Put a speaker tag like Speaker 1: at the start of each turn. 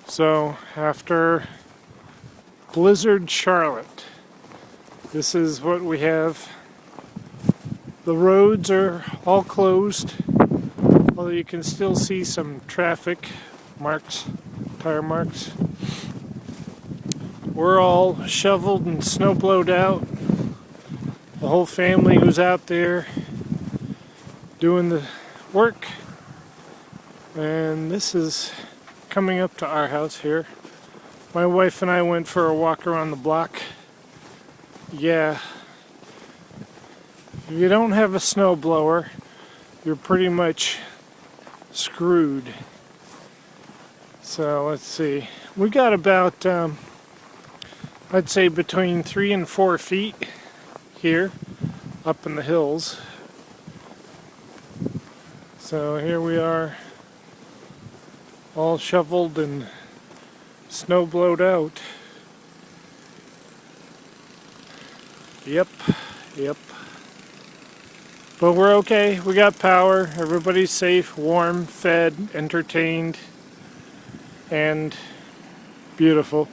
Speaker 1: So after Blizzard Charlotte, this is what we have. The roads are all closed, although you can still see some traffic marks, tire marks. We're all shoveled and snow blowed out. The whole family was out there doing the work. And this is coming up to our house here. My wife and I went for a walk around the block. Yeah, if you don't have a snow blower, you're pretty much screwed. So let's see. We got about, I'd say between 3 and 4 feet here up in the hills. So here we are, all shoveled and snow blowed out. Yep. But we're okay. We got power. Everybody's safe, warm, fed, entertained, and beautiful.